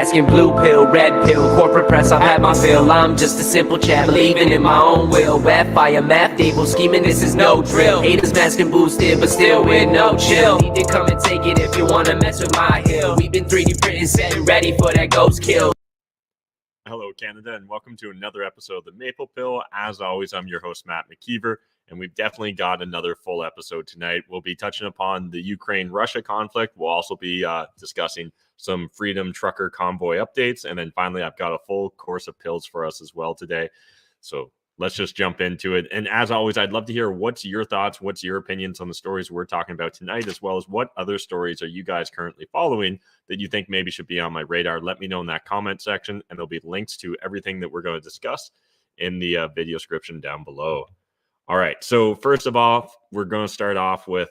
asking blue pill, red pill, corporate press, I've had my fill. I'm just a simple chap, believing in my own will. Wet fire, math, evil scheming, this is no drill. Haters masking boosted, but still with no chill. Need to come and take it if you wanna mess with my hill. We've been 3D printing, setting ready for that ghost kill. Hello, Canada, and welcome to another episode of The Maple Pill. As always, I'm your host, Matt McKeever, and we've definitely got another full episode tonight. We'll be touching upon the Ukraine-Russia conflict. We'll also be discussing some Freedom Trucker Convoy updates, and then finally, I've got a full course of pills for us as well today. So let's just jump into it. And as always, I'd love to hear what's your thoughts, what's your opinions on the stories we're talking about tonight, as well as what other stories are you guys currently following that you think maybe should be on my radar. Let me know in that comment section, and there'll be links to everything that we're going to discuss in the video description down below. All right, so first of all, we're going to start off with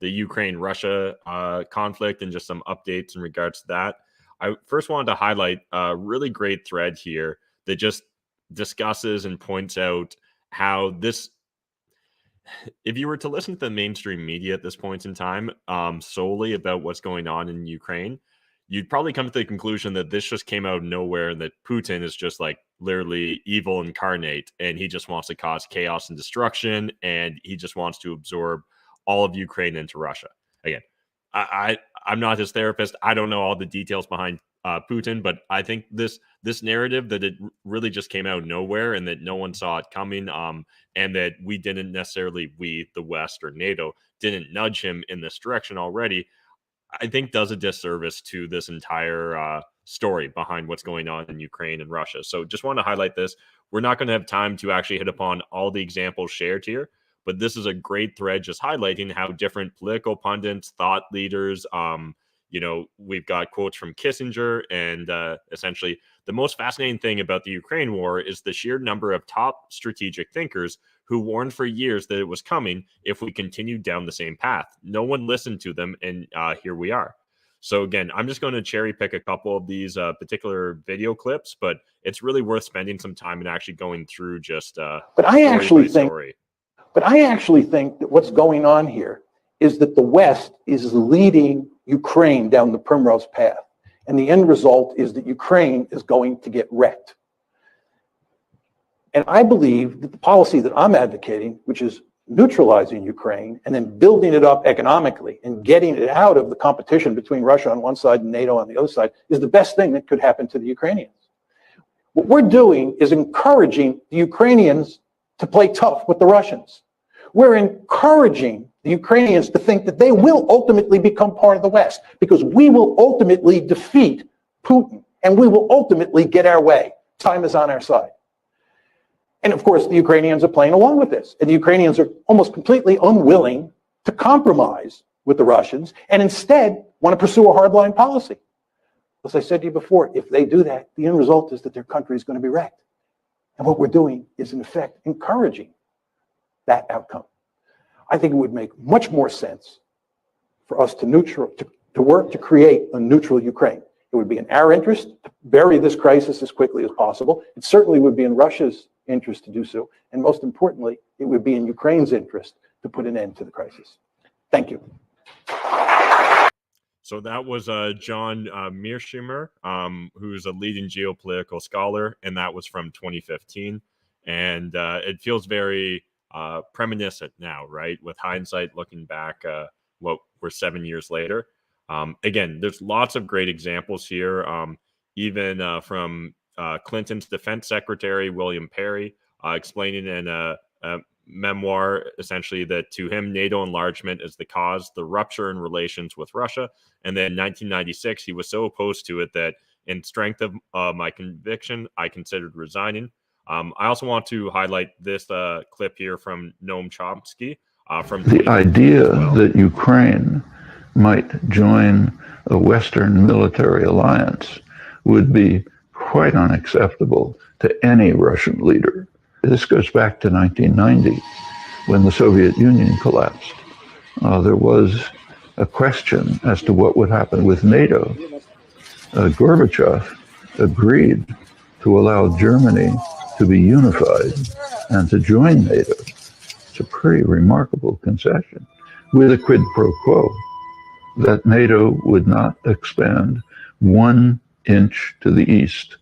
the Ukraine-Russia conflict and just some updates in regards to that. I first wanted to highlight a really great thread here that just discusses and points out how this, if you were to listen to the mainstream media at this point in time solely about what's going on in Ukraine, you'd probably come to the conclusion that this just came out of nowhere and that Putin is just like literally evil incarnate and he just wants to cause chaos and destruction and he just wants to absorb all of Ukraine into Russia. Again, I'm not his therapist. I don't know all the details behind Putin, but I think this narrative that it really just came out of nowhere and that no one saw it coming, and that we didn't necessarily, we, the West or NATO, didn't nudge him in this direction already, I think does a disservice to this entire story behind what's going on in Ukraine and Russia. So just want to highlight this. We're not going to have time to actually hit upon all the examples shared here, but this is a great thread just highlighting how different political pundits, thought leaders, we've got quotes from Kissinger, and essentially the most fascinating thing about the Ukraine war is the sheer number of top strategic thinkers who warned for years that it was coming if we continued down the same path. No one listened to them, and here we are. So again, I'm just going to cherry pick a couple of these particular video clips, but it's really worth spending some time and actually going through just But I actually think that what's going on here is that the West is leading Ukraine down the primrose path. And the end result is that Ukraine is going to get wrecked. And I believe that the policy that I'm advocating, which is neutralizing Ukraine and then building it up economically and getting it out of the competition between Russia on one side and NATO on the other side, is the best thing that could happen to the Ukrainians. What we're doing is encouraging the Ukrainians to play tough with the Russians. We're encouraging the Ukrainians to think that they will ultimately become part of the West because we will ultimately defeat Putin and we will ultimately get our way. Time is on our side. And of course, the Ukrainians are playing along with this. And the Ukrainians are almost completely unwilling to compromise with the Russians and instead want to pursue a hardline policy. As I said to you before, if they do that, the end result is that their country is going to be wrecked. And what we're doing is, in effect, encouraging that outcome. I think it would make much more sense for us to work to create a neutral Ukraine. It would be in our interest to bury this crisis as quickly as possible. It certainly would be in Russia's interest to do so. And most importantly, it would be in Ukraine's interest to put an end to the crisis. Thank you. So that was John Mearsheimer, who's a leading geopolitical scholar, and that was from 2015. And it feels very reminiscent now, right? With hindsight, looking back, we're 7 years later. Again, there's lots of great examples here, even from Clinton's defense secretary, William Perry, explaining in a memoir, essentially, that to him, NATO enlargement is the cause, the rupture in relations with Russia. And then in 1996, he was so opposed to it that in strength of my conviction, I considered resigning. I also want to highlight this clip here from Noam Chomsky. From the idea that Ukraine might join a Western military alliance would be quite unacceptable to any Russian leader. This goes back to 1990, when the Soviet Union collapsed. There was a question as to what would happen with NATO. Gorbachev agreed to allow Germany to be unified and to join NATO. It's a pretty remarkable concession, with a quid pro quo that NATO would not expand 1 inch to the east.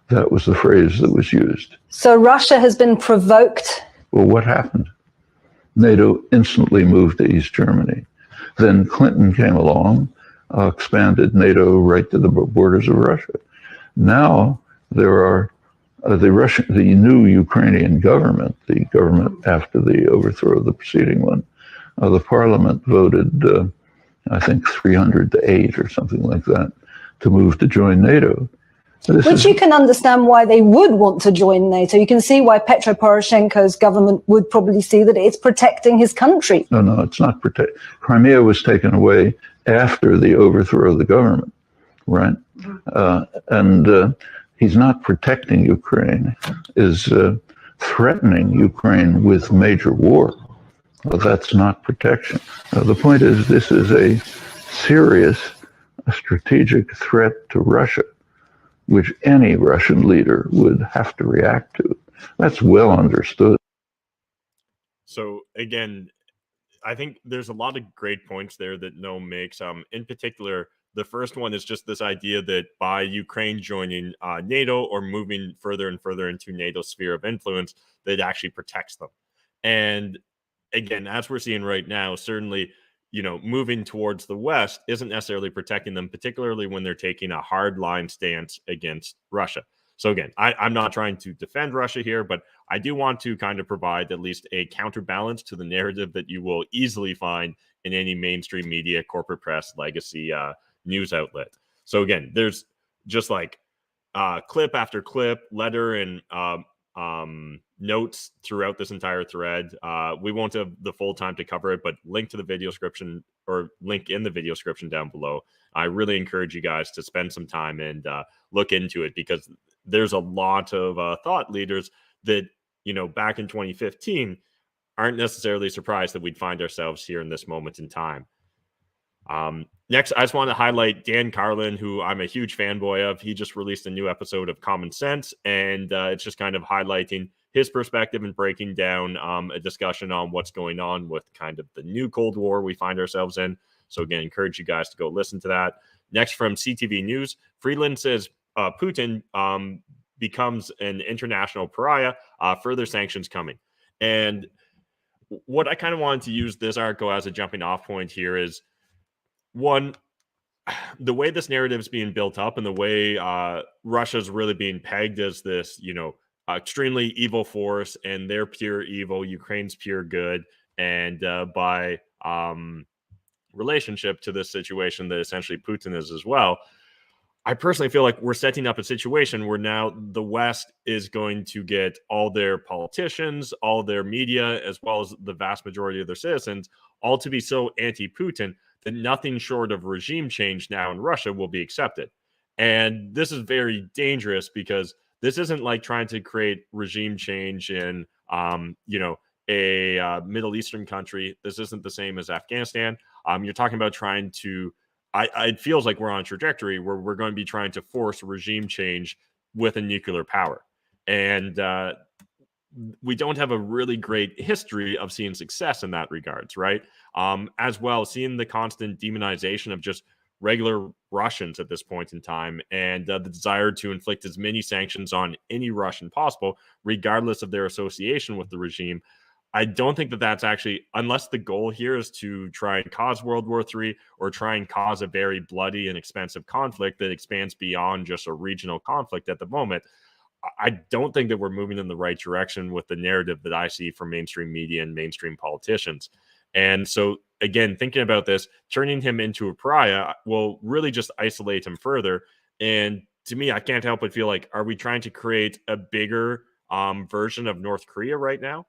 That was the phrase that was used. So Russia has been provoked. Well, what happened? NATO instantly moved to East Germany. Then Clinton came along, expanded NATO right to the borders of Russia. Now there are the new Ukrainian government, the government after the overthrow of the preceding one. The parliament voted, I think, 300 to 8 or something like that, to move to join NATO. Which you can understand why they would want to join NATO. You can see why Petro Poroshenko's government would probably see that it's protecting his country. No, it's not protect. Crimea was taken away after the overthrow of the government, right? And he's not protecting Ukraine, is threatening Ukraine with major war. Well, that's not protection. The point is, this is a serious strategic threat to Russia, which any Russian leader would have to react to. That's well understood. So again, I think there's a lot of great points there that Noam makes. In particular, the first one is just this idea that by Ukraine joining NATO or moving further and further into NATO's sphere of influence, that it actually protects them. And again, as we're seeing right now, certainly, moving towards the West isn't necessarily protecting them, particularly when they're taking a hard line stance against Russia. So again, I'm not trying to defend Russia here, but I do want to kind of provide at least a counterbalance to the narrative that you will easily find in any mainstream media, corporate press, legacy news outlet. So again, there's just like clip after clip, letter and notes throughout this entire thread. We won't have the full time to cover it, but link to the video description or link in the video description down below. I really encourage you guys to spend some time and look into it, because there's a lot of thought leaders that, back in 2015 aren't necessarily surprised that we'd find ourselves here in this moment in time. Next, I just want to highlight Dan Carlin, who I'm a huge fanboy of. He just released a new episode of Common Sense, and it's just kind of highlighting his perspective and breaking down a discussion on what's going on with kind of the new Cold War we find ourselves in. So again, encourage you guys to go listen to that. Next, from CTV News, Friedland says Putin becomes an international pariah, further sanctions coming. And what I kind of wanted to use this article as a jumping off point here is, one, the way this narrative is being built up and the way Russia's really being pegged as this, extremely evil force, and they're pure evil, Ukraine's pure good, and by relationship to this situation that essentially Putin is as well, I personally feel like we're setting up a situation where now the West is going to get all their politicians, all their media, as well as the vast majority of their citizens, all to be so anti-Putin that nothing short of regime change now in Russia will be accepted. And this is very dangerous, because this isn't like trying to create regime change in, a Middle Eastern country. This isn't the same as Afghanistan. You're talking about trying to, it feels like we're on a trajectory where we're going to be trying to force regime change with a nuclear power. And we don't have a really great history of seeing success in that regards, right? As well, seeing the constant demonization of just regular Russians at this point in time, and the desire to inflict as many sanctions on any Russian possible, regardless of their association with the regime. I don't think that that's actually, unless the goal here is to try and cause World War III or try and cause a very bloody and expensive conflict that expands beyond just a regional conflict at the moment, I don't think that we're moving in the right direction with the narrative that I see from mainstream media and mainstream politicians. And so, again, thinking about this, turning him into a pariah will really just isolate him further. And to me, I can't help but feel like, are we trying to create a bigger version of North Korea right now?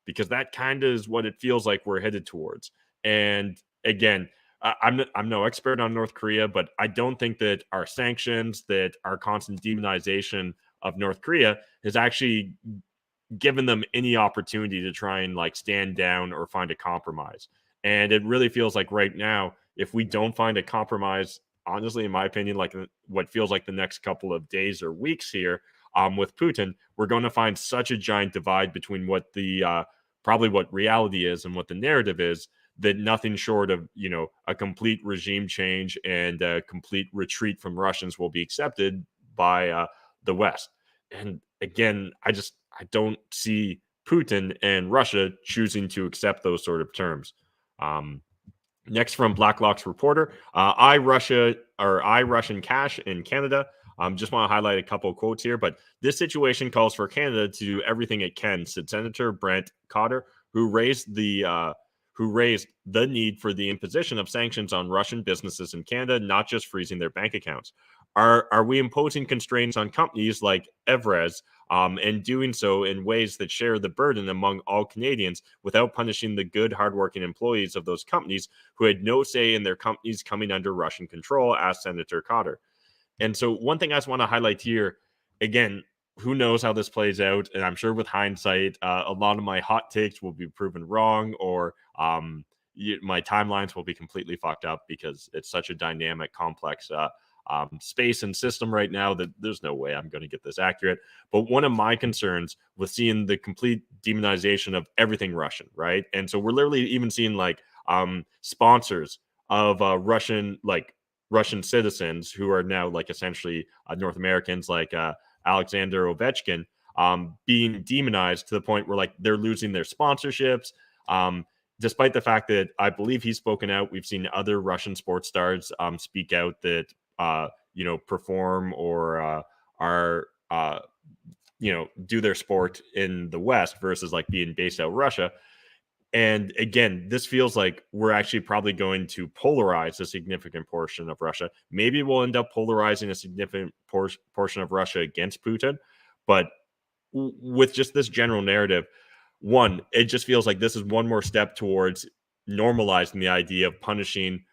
Because that kind of is what it feels like we're headed towards. And again, I'm no expert on North Korea, but I don't think that our sanctions, that our constant demonization of North Korea has actually given them any opportunity to try and like stand down or find a compromise. And it really feels like right now, if we don't find a compromise, honestly, in my opinion, like what feels like the next couple of days or weeks here with Putin, we're going to find such a giant divide between what the probably what reality is and what the narrative is, that nothing short of, a complete regime change and a complete retreat from Russians will be accepted by the West. And again, I don't see Putin and Russia choosing to accept those sort of terms. Next from Blacklock's reporter, I Russian cash in Canada. Just want to highlight a couple of quotes here, but this situation calls for Canada to do everything it can, said Senator Brent Cotter, who raised the need for the imposition of sanctions on Russian businesses in Canada, not just freezing their bank accounts. Are we imposing constraints on companies like Evraz, and doing so in ways that share the burden among all Canadians without punishing the good, hardworking employees of those companies who had no say in their companies coming under Russian control, asked Senator Cotter. And so one thing I just want to highlight here, again, who knows how this plays out, and I'm sure with hindsight, a lot of my hot takes will be proven wrong, or my timelines will be completely fucked up because it's such a dynamic, complex space and system right now that there's no way I'm going to get this accurate. But one of my concerns with seeing the complete demonization of everything Russian, right? And so we're literally even seeing sponsors of Russian citizens who are now essentially North Americans, Alexander Ovechkin, being demonized to the point where they're losing their sponsorships. Despite the fact that I believe he's spoken out, we've seen other Russian sports stars speak out that perform or do their sport in the West versus being based out of Russia. And again, this feels like we're actually probably going to polarize a significant portion of Russia. Maybe we'll end up polarizing a significant portion of Russia against Putin. But with just this general narrative, one, it just feels like this is one more step towards normalizing the idea of punishing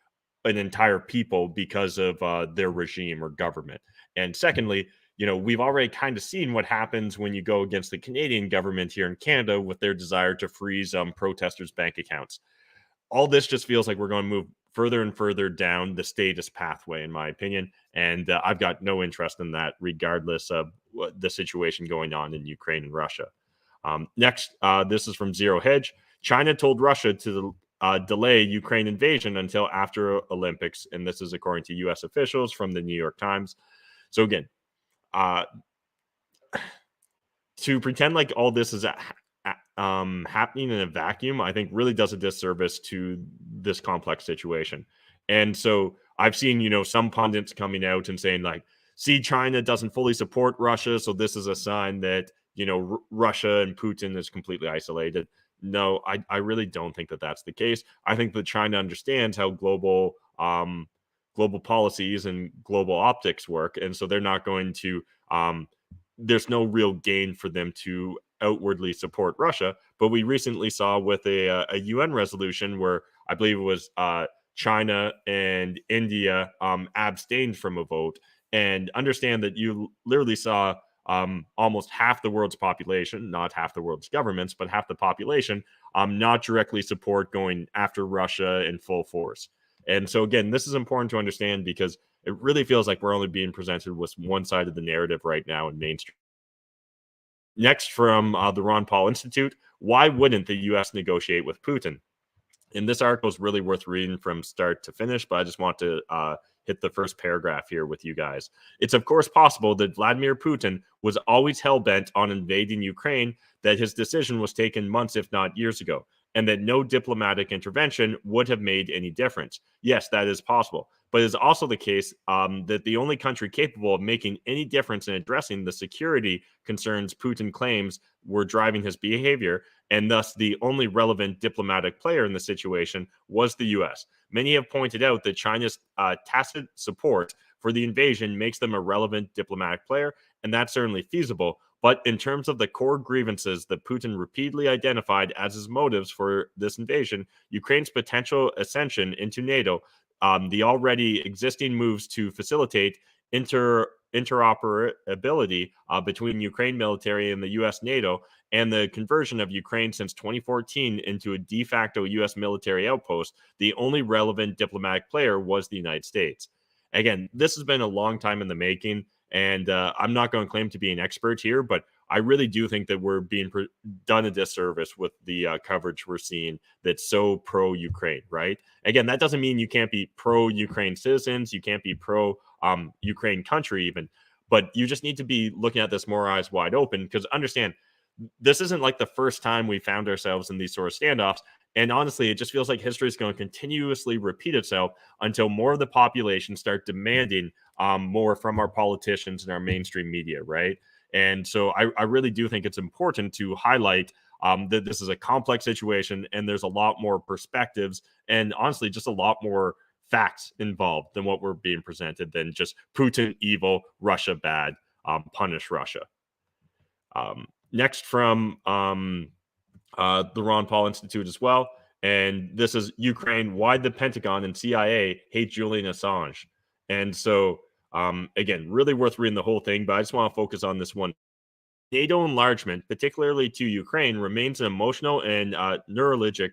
an entire people because of their regime or government. And secondly, we've already kind of seen what happens when you go against the Canadian government here in Canada with their desire to freeze protesters' bank accounts. All this just feels like we're going to move further and further down the statist pathway, in my opinion. And I've got no interest in that, regardless of the situation going on in Ukraine and Russia. Next, this is from Zero Hedge. China told Russia to delay Ukraine invasion until after Olympics. And this is according to U.S. officials from the New York Times. So again, to pretend like all this is happening in a vacuum, I think really does a disservice to this complex situation. And so I've seen, some pundits coming out and saying see, China doesn't fully support Russia, so this is a sign that, Russia and Putin is completely isolated. No, I really don't think that that's the case. I think that China understands how global policies and global optics work. And so they're not going to, there's no real gain for them to outwardly support Russia. But we recently saw with a UN resolution where I believe it was China and India abstained from a vote, and understand that you literally saw almost half the world's population, not half the world's governments, but half the population, not directly support going after Russia in full force. And so, again, this is important to understand because it really feels like we're only being presented with one side of the narrative right now in mainstream. Next, from the Ron Paul Institute, why wouldn't the U.S. negotiate with Putin? And this article is really worth reading from start to finish, but I just want to hit the first paragraph here with you guys. It's of course possible that Vladimir Putin was always hell-bent on invading Ukraine, that his decision was taken months, if not years ago, and that no diplomatic intervention would have made any difference. Yes, that is possible. But it is also the case that the only country capable of making any difference in addressing the security concerns Putin claims were driving his behavior, and thus the only relevant diplomatic player in the situation, was the U.S. Many have pointed out that China's tacit support for the invasion makes them a relevant diplomatic player, and that's certainly feasible. But in terms of the core grievances that Putin repeatedly identified as his motives for this invasion, Ukraine's potential ascension into NATO, the already existing moves to facilitate interoperability between Ukraine military and the U.S. NATO, and the conversion of Ukraine since 2014 into a de facto U.S. military outpost, the only relevant diplomatic player was the United States. Again, this has been a long time in the making, and I'm not going to claim to be an expert here, but I really do think that we're being done a disservice with the coverage we're seeing that's so pro-Ukraine, right? Again, that doesn't mean you can't be pro-Ukraine citizens, you can't be pro-Ukraine country even, but you just need to be looking at this more eyes wide open, because understand, this isn't like the first time we found ourselves in these sort of standoffs. And honestly, it just feels like history is going to continuously repeat itself until more of the population start demanding more from our politicians and our mainstream media, right? And so I really do think it's important to highlight that this is a complex situation and there's a lot more perspectives and honestly just a lot more facts involved than what we're being presented than just Putin evil, Russia bad, punish Russia. Next from the Ron Paul Institute as well. And this is Ukraine, why the Pentagon and CIA hate Julian Assange. And so, again, really worth reading the whole thing, but I just want to focus on this one. NATO enlargement, particularly to Ukraine, remains an emotional and neurologic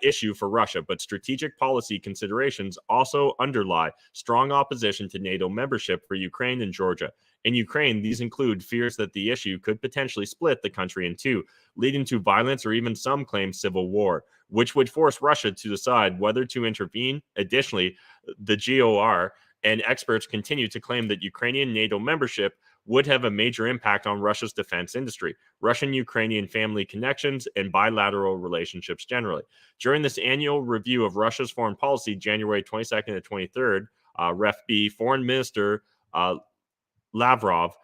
issue for Russia, but strategic policy considerations also underlie strong opposition to NATO membership for Ukraine and Georgia. In Ukraine, these include fears that the issue could potentially split the country in two, leading to violence or even some claim civil war, which would force Russia to decide whether to intervene. Additionally, the GOR and experts continue to claim that Ukrainian NATO membership would have a major impact on Russia's defense industry, Russian-Ukrainian family connections, and bilateral relationships generally. During this annual review of Russia's foreign policy, January 22nd to 23rd, Ref B, Foreign Minister Lavrov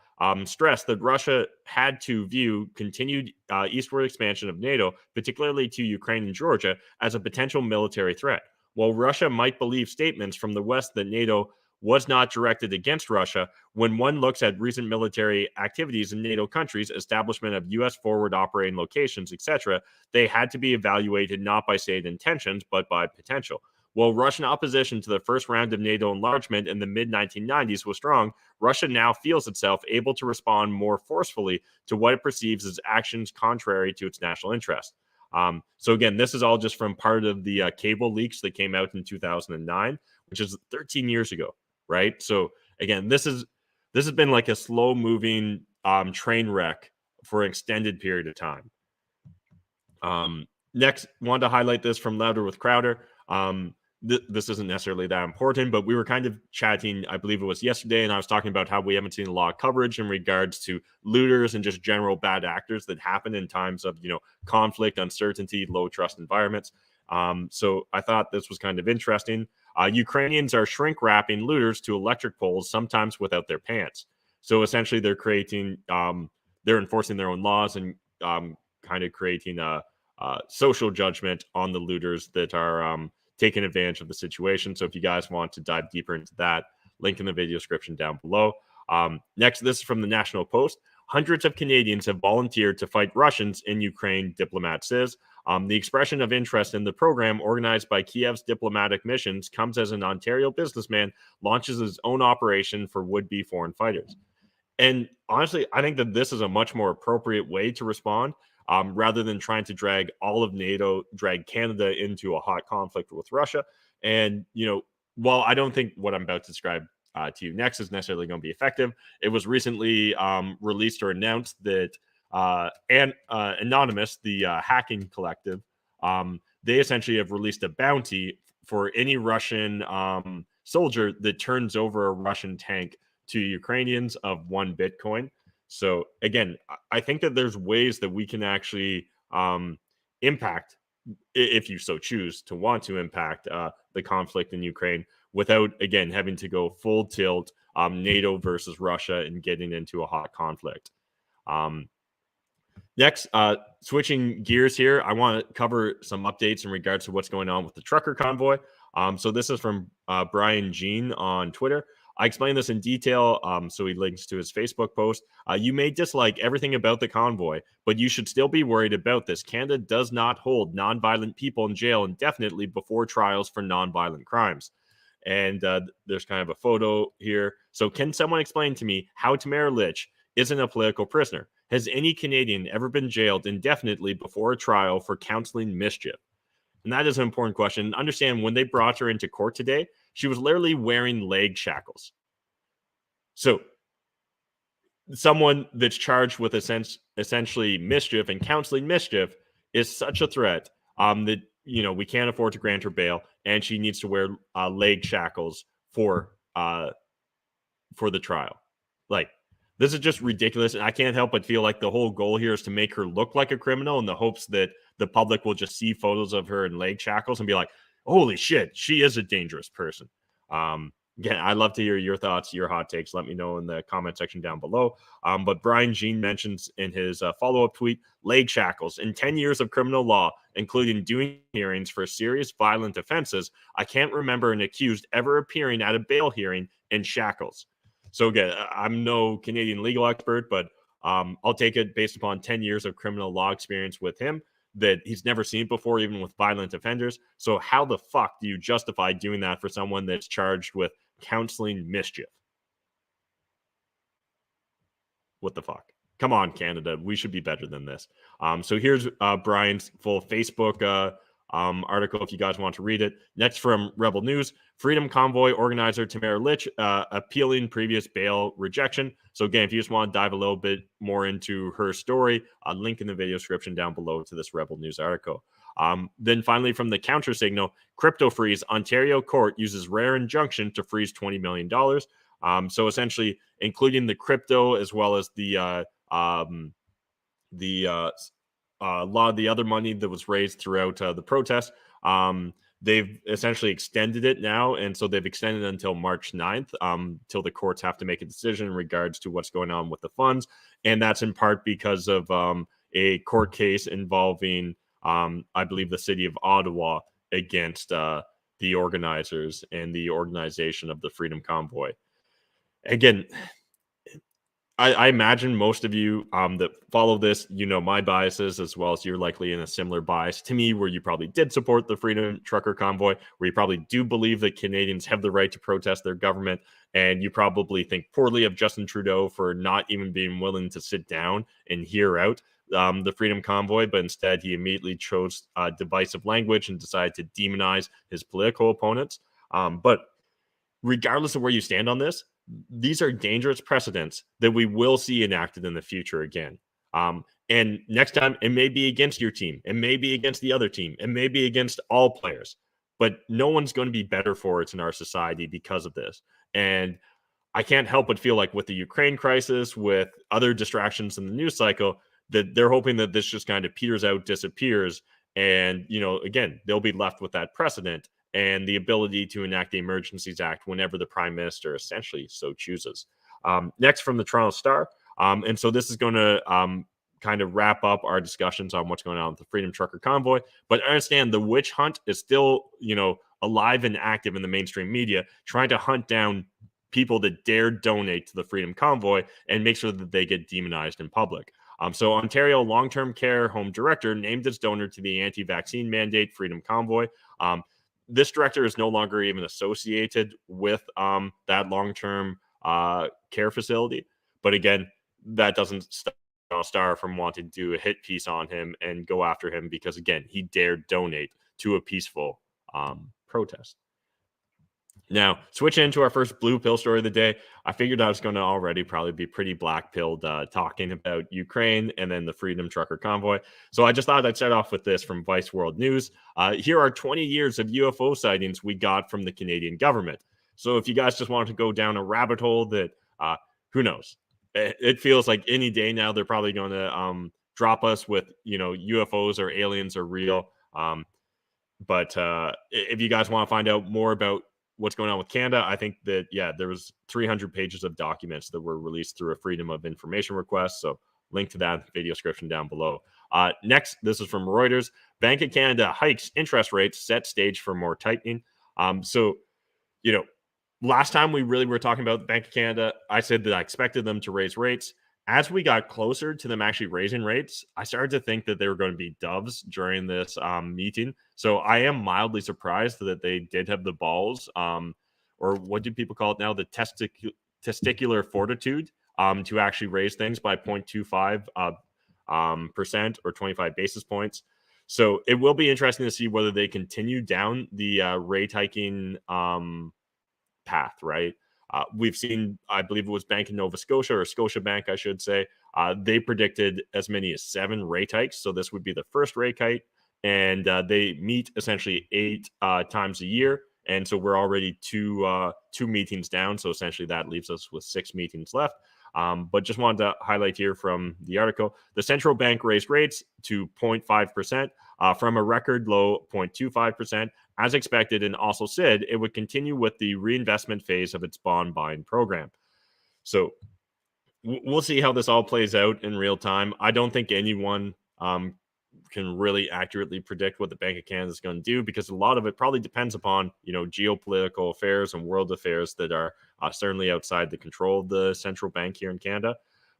stressed that Russia had to view continued eastward expansion of NATO, particularly to Ukraine and Georgia, as a potential military threat. While Russia might believe statements from the West that NATO was not directed against Russia, when one looks at recent military activities in NATO countries, establishment of U.S. forward operating locations, etc., they had to be evaluated not by stated intentions, but by potential. While Russian opposition to the first round of NATO enlargement in the mid-1990s was strong, Russia now feels itself able to respond more forcefully to what it perceives as actions contrary to its national interest. So again, this is all just from part of the cable leaks that came out in 2009, which is 13 years ago, right? So again, this has been like a slow-moving train wreck for an extended period of time. Next, wanted to highlight this from Louder with Crowder. This isn't necessarily that important, but we were kind of chatting, I believe it was yesterday, and I was talking about how we haven't seen a lot of coverage in regards to looters and just general bad actors that happen in times of, conflict, uncertainty, low trust environments. So I thought this was kind of interesting. Ukrainians are shrink wrapping looters to electric poles, sometimes without their pants. So essentially they're creating, they're enforcing their own laws and kind of creating a social judgment on the looters that are taking advantage of the situation. So if you guys want to dive deeper into that, link in the video description down below. Next, this is from the National Post. Hundreds of Canadians have volunteered to fight Russians in Ukraine, diplomat says. The expression of interest in the program organized by Kiev's diplomatic missions comes as an Ontario businessman launches his own operation for would-be foreign fighters. And honestly, I think that this is a much more appropriate way to respond. Rather than trying to drag all of NATO, drag Canada into a hot conflict with Russia. And, while I don't think what I'm about to describe to you next is necessarily going to be effective, it was recently released or announced that Anonymous, the hacking collective, they essentially have released a bounty for any Russian soldier that turns over a Russian tank to Ukrainians of 1 Bitcoin. So again, I think that there's ways that we can actually impact, if you so choose to want to impact the conflict in Ukraine without, again, having to go full tilt NATO versus Russia and getting into a hot conflict. Next, switching gears here, I want to cover some updates in regards to what's going on with the trucker convoy. So this is from Brian Jean on Twitter. I explain this in detail, so he links to his Facebook post. You may dislike everything about the convoy, but you should still be worried about this. Canada does not hold nonviolent people in jail indefinitely before trials for nonviolent crimes. And there's kind of a photo here. So can someone explain to me how Tamara Lich isn't a political prisoner? Has any Canadian ever been jailed indefinitely before a trial for counseling mischief? And that is an important question. Understand, when they brought her into court today, she was literally wearing leg shackles. So someone that's charged with essentially mischief and counseling mischief is such a threat that we can't afford to grant her bail, and she needs to wear leg shackles for the trial. Like, this is just ridiculous, and I can't help but feel like the whole goal here is to make her look like a criminal in the hopes that the public will just see photos of her in leg shackles and be like, holy shit, she is a dangerous person. Again, I'd love to hear your thoughts, your hot takes. Let me know in the comment section down below. But Brian Jean mentions in his follow-up tweet, leg shackles. In 10 years of criminal law, including doing hearings for serious violent offenses, I can't remember an accused ever appearing at a bail hearing in shackles. So again, I'm no Canadian legal expert, but I'll take it based upon 10 years of criminal law experience with him that he's never seen before, even with violent offenders. So how the fuck do you justify doing that for someone that's charged with counseling mischief? What the fuck? Come on, Canada. We should be better than this. So here's Brian's full Facebook article if you guys want to read it. Next from Rebel News, Freedom Convoy organizer Tamara Litch appealing previous bail rejection. So again, if you just want to dive a little bit more into her story, I'll link in the video description down below to this Rebel News article. Then finally from the counter signal, crypto freeze, Ontario court uses rare injunction to freeze $20 million. So essentially including the crypto as well as a lot of the other money that was raised throughout the protest. They've essentially extended it now, and so they've extended it until March 9th, till the courts have to make a decision in regards to what's going on with the funds, and that's in part because of a court case involving, I believe, the city of Ottawa against the organizers and the organization of the Freedom Convoy. Again, I imagine most of you that follow this, my biases, as well as you're likely in a similar bias to me, where you probably did support the Freedom Trucker Convoy, where you probably do believe that Canadians have the right to protest their government, and you probably think poorly of Justin Trudeau for not even being willing to sit down and hear out the Freedom Convoy, but instead he immediately chose divisive language and decided to demonize his political opponents. But regardless of where you stand on this, these are dangerous precedents that we will see enacted in the future again. And next time, it may be against your team. It may be against the other team. It may be against all players. But no one's going to be better for it in our society because of this. And I can't help but feel like with the Ukraine crisis, with other distractions in the news cycle, that they're hoping that this just kind of peters out, disappears. And, again, they'll be left with that precedent and the ability to enact the Emergencies Act whenever the Prime Minister essentially so chooses. Next from the Toronto Star. And so this is going to kind of wrap up our discussions on what's going on with the Freedom Trucker Convoy. But understand the witch hunt is still, alive and active in the mainstream media, trying to hunt down people that dare donate to the Freedom Convoy and make sure that they get demonized in public. So Ontario long-term care home director named as donor to the anti-vaccine mandate Freedom Convoy. This director is no longer even associated with that long-term care facility. But again, that doesn't stop Star from wanting to do a hit piece on him and go after him because, again, he dared donate to a peaceful protest. Now, switching into our first blue pill story of the day, I figured I was going to already probably be pretty black-pilled talking about Ukraine and then the Freedom Trucker Convoy. So I just thought I'd start off with this from Vice World News. Here are 20 years of UFO sightings we got from the Canadian government. So if you guys just want to go down a rabbit hole that, who knows? It feels like any day now they're probably going to drop us with, UFOs or aliens are real. But if you guys want to find out more about what's going on with Canada, I think that, there was 300 pages of documents that were released through a Freedom of Information request. So link to that in the video description down below. Next, this is from Reuters. Bank of Canada hikes interest rates, set stage for more tightening. So, last time we really were talking about the Bank of Canada, I said that I expected them to raise rates. As we got closer to them actually raising rates, I started to think that they were going to be doves during this meeting. So I am mildly surprised that they did have the balls, or what do people call it now, the testicular fortitude, to actually raise things by 0.25 percent or 25 basis points. So it will be interesting to see whether they continue down the rate hiking path, right? We've seen, I believe it was Bank of Nova Scotia, or Scotiabank, I should say, they predicted as many as 7 rate hikes. So this would be the first rate hike, and they meet essentially 8 times a year. And so we're already two meetings down. So essentially that leaves us with 6 meetings left. But just wanted to highlight here from the article, the central bank raised rates to 0.5% from a record low 0.25%, as expected, and also said it would continue with the reinvestment phase of its bond buying program. So we'll see how this all plays out in real time. I don't think anyone can really accurately predict what the Bank of Canada is going to do, because a lot of it probably depends upon, geopolitical affairs and world affairs that are certainly outside the control of the central bank here in Canada.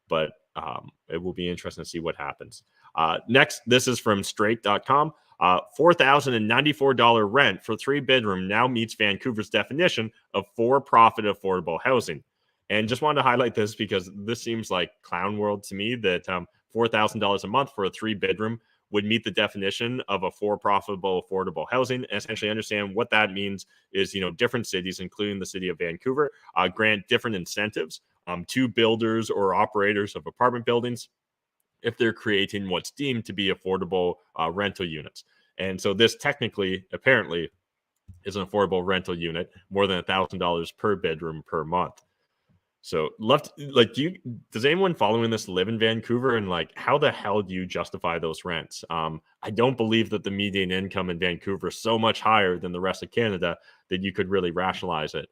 But it will be interesting to see what happens. Next, this is from straight.com. $4,094 rent for 3-bedroom now meets Vancouver's definition of for-profit affordable housing. And just wanted to highlight this because this seems like clown world to me, that $4,000 a month for a 3-bedroom would meet the definition of a for-profitable affordable housing. And essentially understand what that means is, different cities, including the city of Vancouver, grant different incentives to builders or operators of apartment buildings if they're creating what's deemed to be affordable rental units. And so this technically, apparently, is an affordable rental unit, more than $1,000 per bedroom per month. So, does anyone following this live in Vancouver? And how the hell do you justify those rents? I don't believe that the median income in Vancouver is so much higher than the rest of Canada that you could really rationalize it.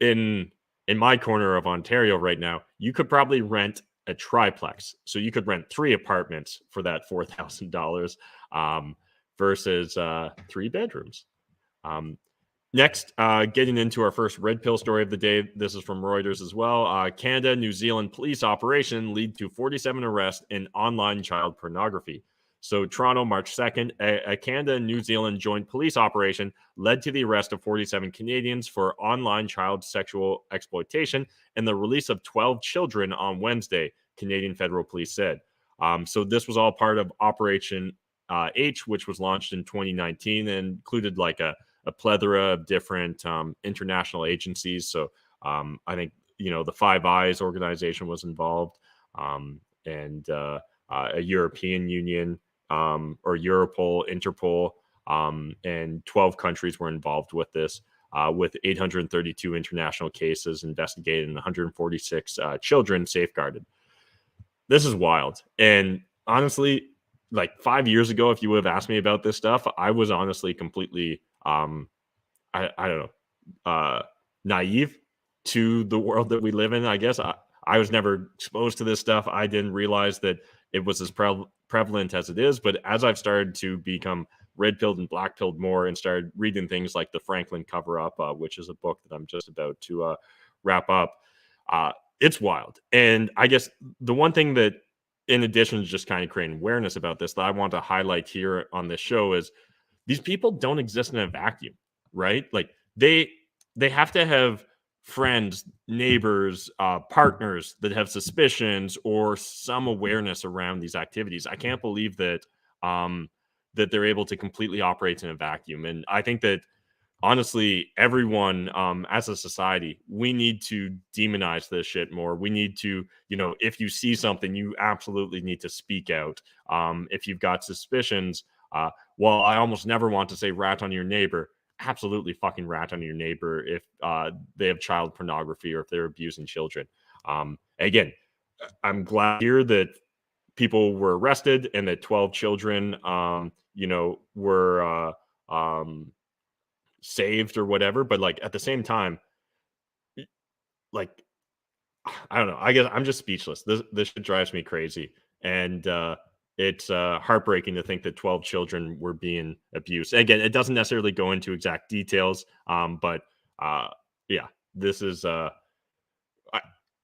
In my corner of Ontario right now, you could probably rent a triplex. So you could rent 3 apartments for that $4,000 versus 3 bedrooms. Next, getting into our first red pill story of the day. This is from Reuters as well. Canada, New Zealand police operation lead to 47 arrests in online child pornography. So Toronto, March 2nd, a Canada and New Zealand joint police operation led to the arrest of 47 Canadians for online child sexual exploitation and the release of 12 children on Wednesday, Canadian federal police said. So this was all part of Operation H, which was launched in 2019 and included a plethora of different international agencies. So I think, the Five Eyes organization was involved, and a European Union, or Europol, Interpol, and 12 countries were involved with this, with 832 international cases investigated and 146 children safeguarded. This is wild. And honestly, 5 years ago, if you would have asked me about this stuff, I was honestly completely I don't know, naive to the world that we live in. I guess I was never exposed to this stuff. I didn't realize that it was as prevalent as it is. But as I've started to become red-pilled and black-pilled more and started reading things like the Franklin Cover-Up, which is a book that I'm just about to wrap up, it's wild. And I guess the one thing that, in addition to just kind of creating awareness about this, that I want to highlight here on this show is these people don't exist in a vacuum, right? They have to have friends, neighbors, partners that have suspicions or some awareness around these activities. I can't believe that that they're able to completely operate in a vacuum. And I think that honestly, everyone as a society, we need to demonize this shit more. We need to, if you see something, you absolutely need to speak out. If you've got suspicions, well, I almost never want to say rat on your neighbor. Absolutely fucking rat on your neighbor if they have child pornography or if they're abusing children. Again, I'm glad to hear that people were arrested and that 12 children, were saved or whatever. But at the same time, I don't know. I guess I'm just speechless. This shit drives me crazy. And it's heartbreaking to think that 12 children were being abused. Again, it doesn't necessarily go into exact details, but yeah, this is,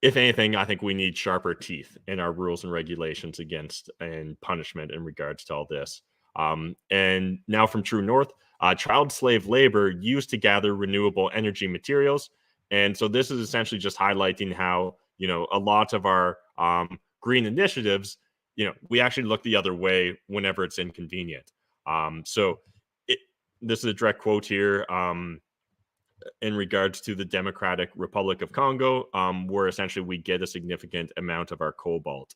if anything, I think we need sharper teeth in our rules and regulations against and punishment in regards to all this. And now from True North, child slave labor used to gather renewable energy materials. And so this is essentially just highlighting how, a lot of our green initiatives, we actually look the other way whenever it's inconvenient. This is a direct quote here. in regards to the Democratic Republic of Congo, where essentially we get a significant amount of our cobalt.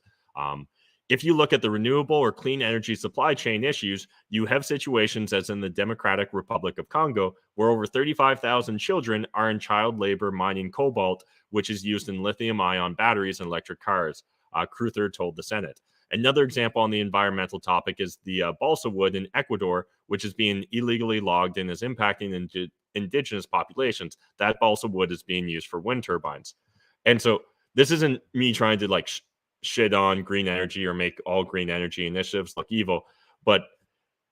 If you look at the renewable or clean energy supply chain issues, you have situations as in the Democratic Republic of Congo, where over 35,000 children are in child labor mining cobalt, which is used in lithium-ion batteries and electric cars, Cruther told the Senate. Another example on the environmental topic is the balsa wood in Ecuador, which is being illegally logged and is impacting indigenous populations. That balsa wood is being used for wind turbines. And so this isn't me trying to like shit on green energy or make all green energy initiatives look evil. But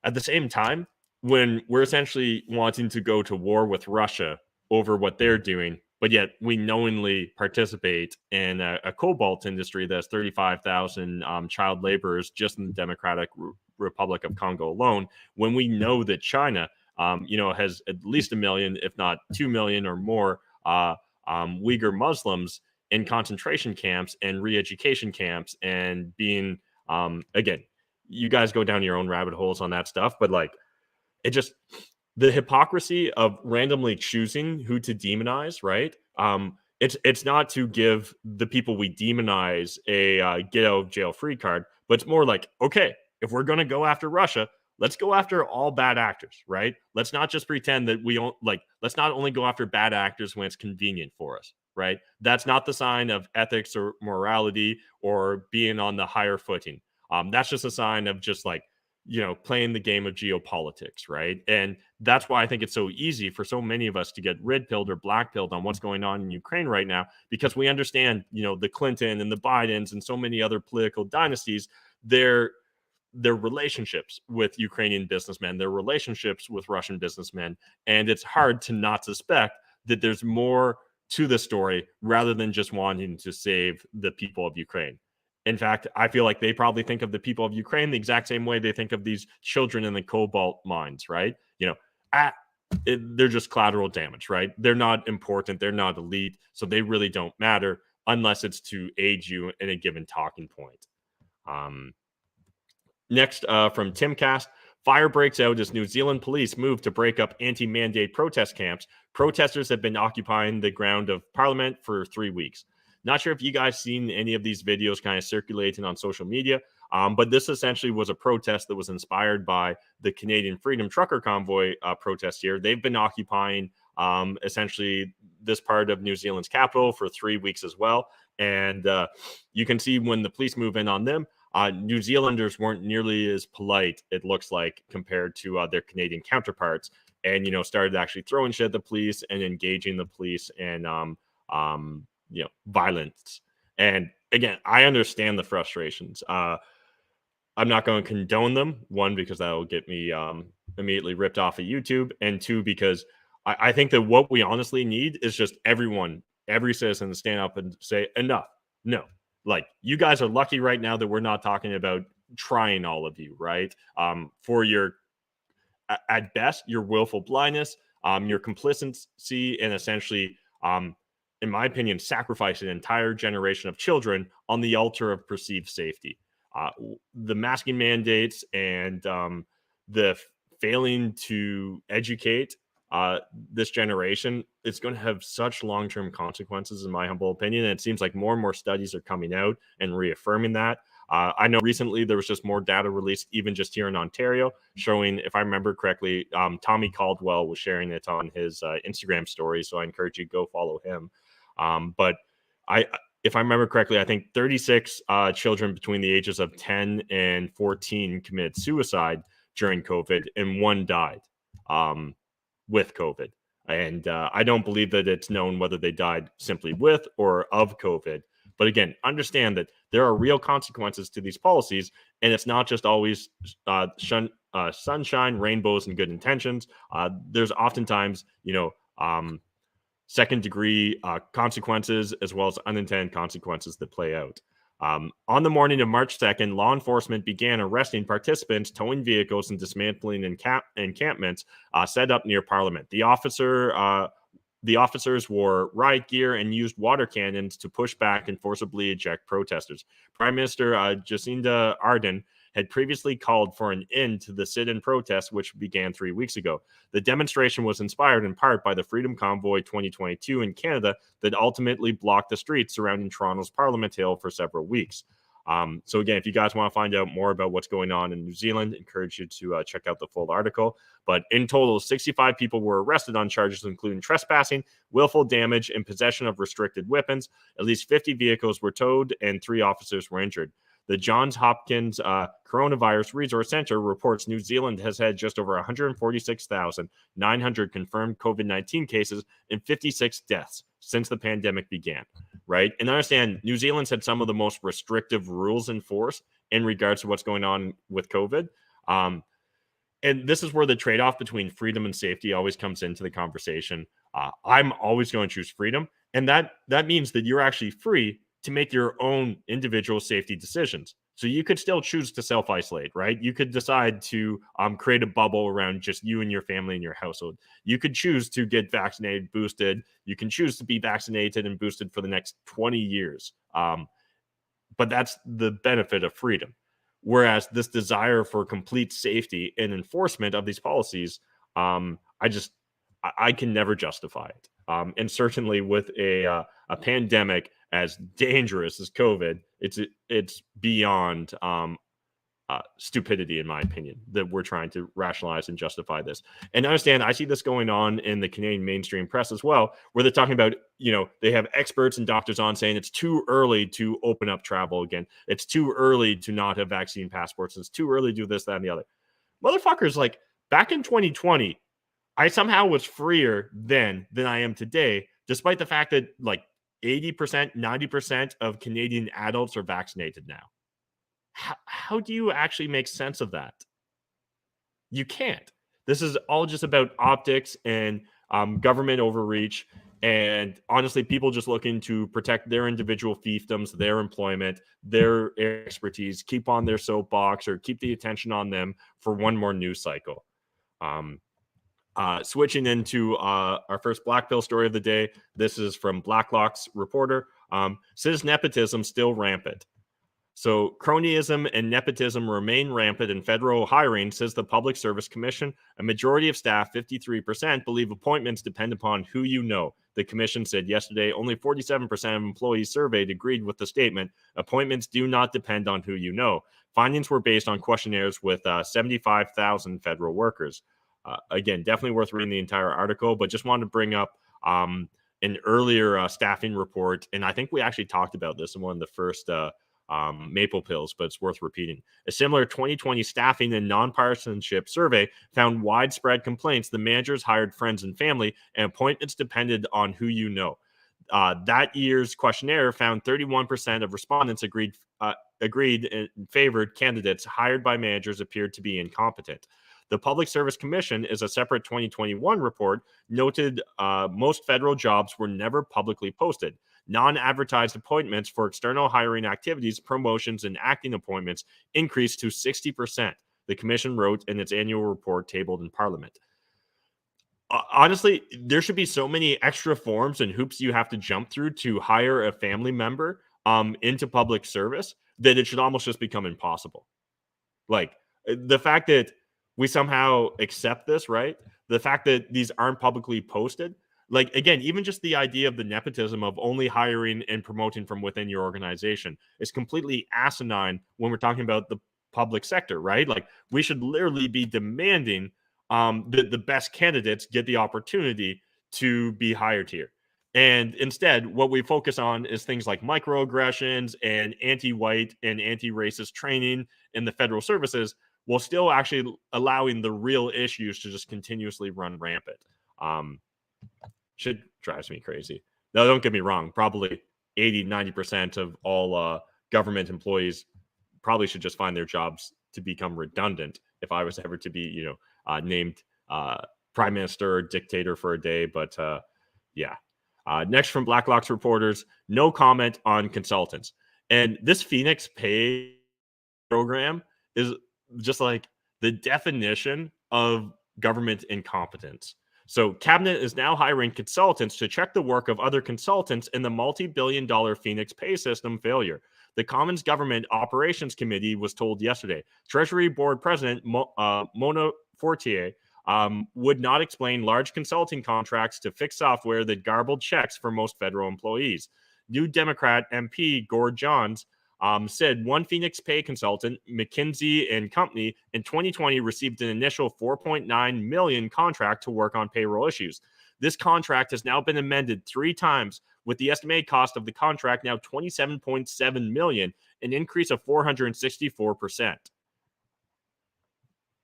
at the same time, when we're essentially wanting to go to war with Russia over what they're doing, but yet we knowingly participate in a cobalt industry that's 35,000 child laborers just in the Democratic Republic of Congo alone, when we know that China, has at least 1 million, if not 2 million or more Uyghur Muslims in concentration camps and re-education camps and being, again, you guys go down your own rabbit holes on that stuff, but like, it just, the hypocrisy of randomly choosing who to demonize, right? It's not to give the people we demonize a get out of jail free card, but it's more like, okay, if we're going to go after Russia, let's go after all bad actors, right? Let's not just pretend that we don't like, let's not only go after bad actors when it's convenient for us, right? That's not the sign of ethics or morality or being on the higher footing. That's just a sign of just like, playing the game of geopolitics, right? And that's why I think it's so easy for so many of us to get red-pilled or black-pilled on what's going on in Ukraine right now, because we understand, the Clinton and the Bidens and so many other political dynasties, their relationships with Ukrainian businessmen, their relationships with Russian businessmen, and it's hard to not suspect that there's more to the story rather than just wanting to save the people of Ukraine. In fact, I feel like they probably think of the people of Ukraine the exact same way they think of these children in the cobalt mines, right? They're just collateral damage, right? They're not important. They're not elite. So they really don't matter unless it's to aid you in a given talking point. Next, from Timcast, fire breaks out as New Zealand police move to break up anti-mandate protest camps. Protesters have been occupying the ground of Parliament for 3 weeks. Not sure if you guys seen any of these videos kind of circulating on social media, but this essentially was a protest that was inspired by the Canadian Freedom Trucker Convoy protest here. They've been occupying essentially this part of New Zealand's capital for 3 weeks as well. And you can see when the police move in on them, New Zealanders weren't nearly as polite, it looks like, compared to their Canadian counterparts, and, started actually throwing shit at the police and engaging the police and, violence. And again, I understand the frustrations. I'm not going to condone them. One, because that will get me immediately ripped off of YouTube. And two, because I think that what we honestly need is just every citizen to stand up and say, enough. No. Like, you guys are lucky right now that we're not talking about trying all of you, right? For your, at best, your willful blindness, your complicity, and essentially, in my opinion, sacrifice an entire generation of children on the altar of perceived safety. The masking mandates and the failing to educate this generation, it's going to have such long-term consequences, in my humble opinion. And it seems like more and more studies are coming out and reaffirming that. I know recently there was just more data released, even just here in Ontario, showing, if I remember correctly, Tommy Caldwell was sharing it on his Instagram story. So I encourage you to go follow him. But if I remember correctly, I think 36 children between the ages of 10 and 14 committed suicide during COVID, and one died with COVID. And I don't believe that it's known whether they died simply with or of COVID. But again, understand that there are real consequences to these policies, and it's not just always sunshine, rainbows, and good intentions. There's oftentimes, second-degree consequences as well as unintended consequences that play out. On the morning of March 2nd, law enforcement began arresting participants towing vehicles and dismantling encampments set up near Parliament. The officers wore riot gear and used water cannons to push back and forcibly eject protesters. Prime Minister Jacinda Ardern had previously called for an end to the sit-in protest, which began 3 weeks ago. The demonstration was inspired in part by the Freedom Convoy 2022 in Canada that ultimately blocked the streets surrounding Toronto's Parliament Hill for several weeks. So again, if you guys want to find out more about what's going on in New Zealand, I encourage you to check out the full article. But in total, 65 people were arrested on charges including trespassing, willful damage, and possession of restricted weapons. At least 50 vehicles were towed and 3 officers were injured. The Johns Hopkins Coronavirus Resource Center reports New Zealand has had just over 146,900 confirmed COVID-19 cases and 56 deaths since the pandemic began, right? And I understand New Zealand's had some of the most restrictive rules enforced in regards to what's going on with COVID. And this is where the trade-off between freedom and safety always comes into the conversation. I'm always going to choose freedom, and that means that you're actually free to make your own individual safety decisions. So you could still choose to self-isolate, right? You could decide to create a bubble around just you and your family and your household. You could choose to get vaccinated, boosted. You can choose to be vaccinated and boosted for the next 20 years. But that's the benefit of freedom. Whereas this desire for complete safety and enforcement of these policies, I can never justify it. And certainly with a pandemic as dangerous as COVID, it's beyond stupidity, in my opinion, that we're trying to rationalize and justify this. And understand, I see this going on in the Canadian mainstream press as well, where they're talking about, they have experts and doctors on saying it's too early to open up travel again. It's too early to not have vaccine passports. It's too early to do this, that, and the other. Motherfuckers, like back in 2020, I somehow was freer then than I am today, despite the fact that like 80%, 90% of Canadian adults are vaccinated now. How do you actually make sense of that? You can't. This is all just about optics and government overreach. And honestly, people just looking to protect their individual fiefdoms, their employment, their expertise, keep on their soapbox or keep the attention on them for one more news cycle. Switching into our first Black Pill story of the day. This is from Blacklock's reporter. Says nepotism still rampant. So cronyism and nepotism remain rampant in federal hiring, says the Public Service Commission. A majority of staff, 53%, believe appointments depend upon who you know. The commission said yesterday only 47% of employees surveyed agreed with the statement. Appointments do not depend on who you know. Findings were based on questionnaires with 75,000 federal workers. Again, definitely worth reading the entire article, but just wanted to bring up an earlier staffing report. And I think we actually talked about this in one of the first Maple Pills, but it's worth repeating. A similar 2020 staffing and nonpartisanship survey found widespread complaints. The managers hired friends and family, and appointments depended on who you know. That year's questionnaire found 31% of respondents agreed and favored candidates hired by managers appeared to be incompetent. The Public Service Commission, is a separate 2021 report, noted most federal jobs were never publicly posted. Non-advertised appointments for external hiring activities, promotions, and acting appointments increased to 60%, the commission wrote in its annual report tabled in Parliament. Honestly, there should be so many extra forms and hoops you have to jump through to hire a family member into public service that it should almost just become impossible. Like, the fact that we somehow accept this, right? The fact that these aren't publicly posted, like, again, even just the idea of the nepotism of only hiring and promoting from within your organization is completely asinine when we're talking about the public sector, right? Like, we should literally be demanding that the best candidates get the opportunity to be hired here. And instead, what we focus on is things like microaggressions and anti-white and anti-racist training in the federal services, while still actually allowing the real issues to just continuously run rampant. Shit drives me crazy. Now, don't get me wrong. Probably 80, 90% of all government employees probably should just find their jobs to become redundant if I was ever to be, named prime minister or dictator for a day. But yeah. Next from Blacklock's reporters, no comment on consultants. And this Phoenix Pay program is just like the definition of government incompetence. So Cabinet is now hiring consultants to check the work of other consultants in the multi-billion-dollar Phoenix pay system failure. The Commons Government Operations Committee was told yesterday. Treasury Board President Mona Fortier would not explain large consulting contracts to fix software that garbled checks for most federal employees. New Democrat MP Gord Johns said one Phoenix pay consultant, McKinsey and Company, in 2020 received an initial $4.9 million contract to work on payroll issues. This contract has now been amended 3 times, with the estimated cost of the contract now $27.7 million, an increase of 464%.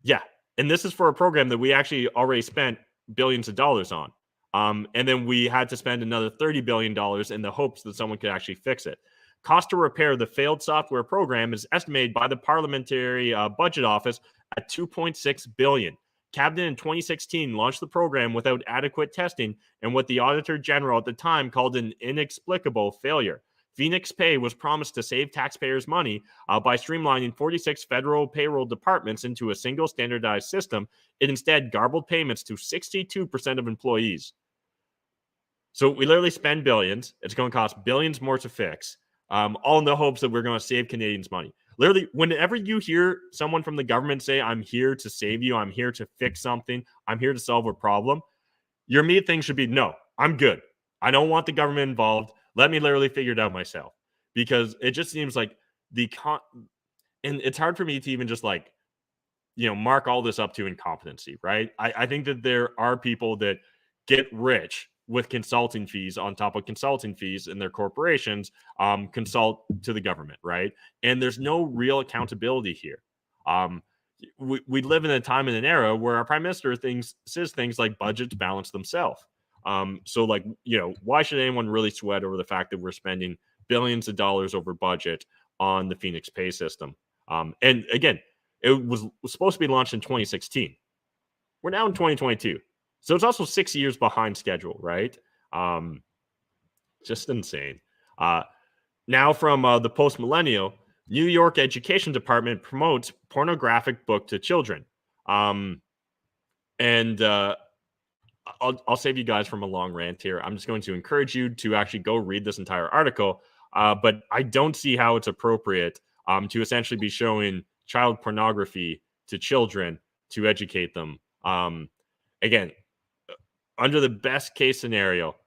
Yeah, and this is for a program that we actually already spent billions of dollars on. And then we had to spend another $30 billion in the hopes that someone could actually fix it. Cost to repair the failed software program is estimated by the Parliamentary Budget Office at $2.6 billion. Cabinet in 2016 launched the program without adequate testing and what the Auditor General at the time called an inexplicable failure. Phoenix Pay was promised to save taxpayers money by streamlining 46 federal payroll departments into a single standardized system. It instead garbled payments to 62% of employees. So we literally spend billions. It's going to cost billions more to fix, all in the hopes that we're going to save Canadians money. Literally, whenever you hear someone from the government say, I'm here to save you, I'm here to fix something, I'm here to solve a problem, your immediate thing should be, no, I'm good. I don't want the government involved. Let me literally figure it out myself. Because it just seems like and it's hard for me to even just mark all this up to incompetency, right? I think that there are people that get rich with consulting fees on top of consulting fees in their corporations, consult to the government, right? And there's no real accountability here. We live in a time and an era where our prime minister says things like budgets balance themselves. So why should anyone really sweat over the fact that we're spending billions of dollars over budget on the Phoenix pay system? And again, it was supposed to be launched in 2016. We're now in 2022. So it's also 6 years behind schedule, right? Just insane. Now from the post-millennial, New York Education Department promotes pornographic book to children. And I'll save you guys from a long rant here. I'm just going to encourage you to actually go read this entire article. But I don't see how it's appropriate to essentially be showing child pornography to children to educate them. Again, under the best case scenario,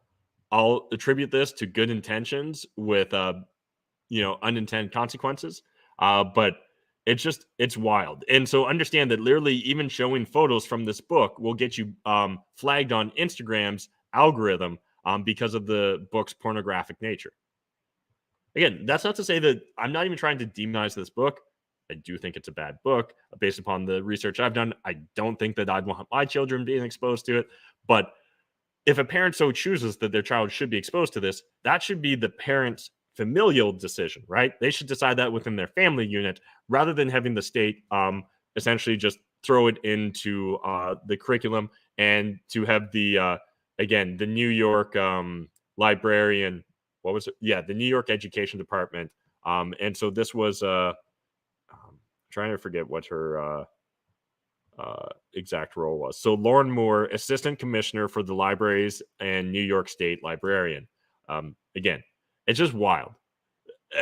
I'll attribute this to good intentions with, unintended consequences. But it's wild. And so understand that literally even showing photos from this book will get you flagged on Instagram's algorithm because of the book's pornographic nature. Again, that's not to say that I'm not even trying to demonize this book. I do think it's a bad book based upon the research I've done. I don't think that I'd want my children being exposed to it. But if a parent so chooses that their child should be exposed to this, that should be the parent's familial decision, right? They should decide that within their family unit rather than having the state essentially just throw it into the curriculum and to have the New York librarian, what was it? Yeah, the New York Education Department. And so this was trying to forget what her exact role was. So Lauren Moore, Assistant Commissioner for the Libraries and New York State Librarian. Again, it's just wild.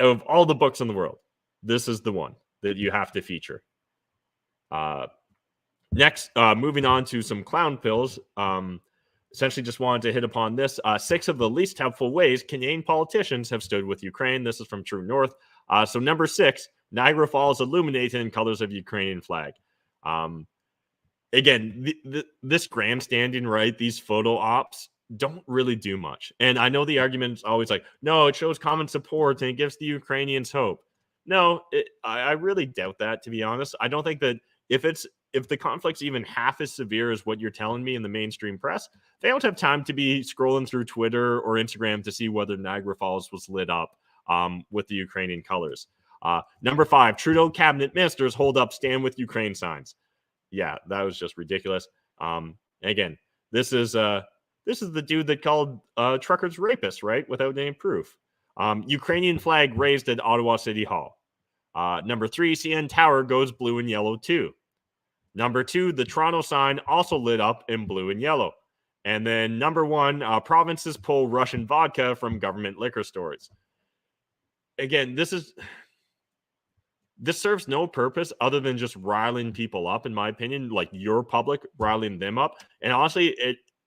Of all the books in the world, this is the one that you have to feature. Next, moving on to some clown pills. Essentially just wanted to hit upon this. 6 of the least helpful ways Canadian politicians have stood with Ukraine. This is from True North. So number 6, Niagara Falls illuminated in colors of Ukrainian flag. Again, this grandstanding, right? These photo ops don't really do much. And I know the argument's always like, no, it shows common support and it gives the Ukrainians hope. No, I really doubt that, to be honest. I don't think that if the conflict's even half as severe as what you're telling me in the mainstream press, they don't have time to be scrolling through Twitter or Instagram to see whether Niagara Falls was lit up with the Ukrainian colors. Number 5, Trudeau cabinet ministers hold up Stand With Ukraine signs. Yeah, that was just ridiculous. Again, this is the dude that called truckers rapists, right? Without any proof. Ukrainian flag raised at Ottawa City Hall. Number 3, CN Tower goes blue and yellow too. Number 2, the Toronto sign also lit up in blue and yellow. And then number 1, provinces pull Russian vodka from government liquor stores. Again, this serves no purpose other than just riling people up, in my opinion, like your public, riling them up. And honestly,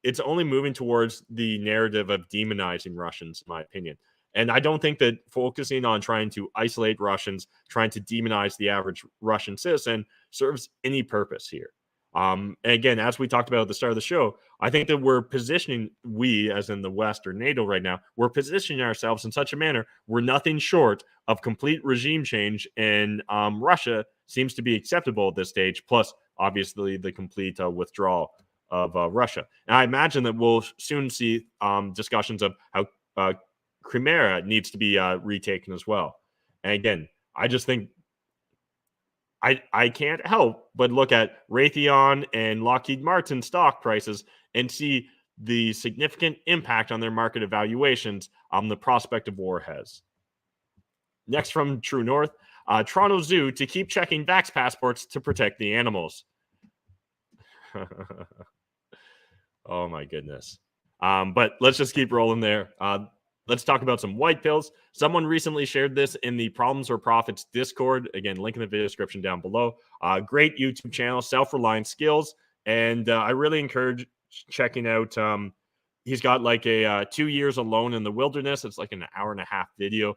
it's only moving towards the narrative of demonizing Russians, in my opinion. And I don't think that focusing on trying to isolate Russians, trying to demonize the average Russian citizen serves any purpose here. And again, as we talked about at the start of the show, I think that we, as in the West or NATO right now, we're positioning ourselves in such a manner we're nothing short of complete regime change, and Russia seems to be acceptable at this stage, plus obviously the complete withdrawal of Russia. And I imagine that we'll soon see discussions of how Crimea needs to be retaken as well. And again, I just think I can't help but look at Raytheon and Lockheed Martin stock prices and see the significant impact on their market evaluations the prospect of war has. Next from True North, Toronto Zoo to keep checking vax passports to protect the animals. Oh my goodness. But let's just keep rolling there. Let's talk about some white pills. Someone recently shared this in the Problems or Profits Discord. Again, link in the video description down below. Great YouTube channel, Self-Reliant Skills. And I really encourage checking out. He's got like a 2 years alone in the wilderness. It's like an 1.5-hour video.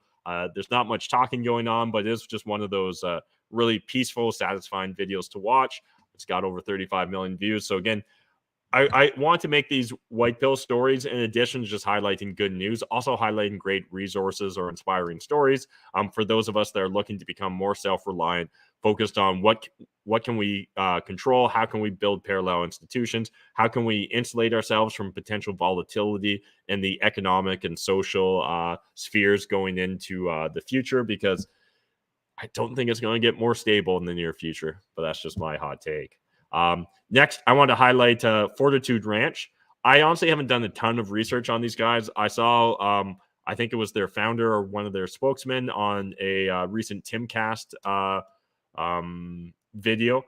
There's not much talking going on, but it's just one of those really peaceful, satisfying videos to watch. It's got over 35 million views. So again, I want to make these white pill stories, in addition to just highlighting good news, also highlighting great resources or inspiring stories for those of us that are looking to become more self-reliant, focused on what can we control, how can we build parallel institutions, how can we insulate ourselves from potential volatility in the economic and social spheres going into the future, because I don't think it's going to get more stable in the near future, but that's just my hot take. Next, I want to highlight Fortitude Ranch. I honestly haven't done a ton of research on these guys. I saw, I think it was their founder or one of their spokesmen on a recent Timcast video.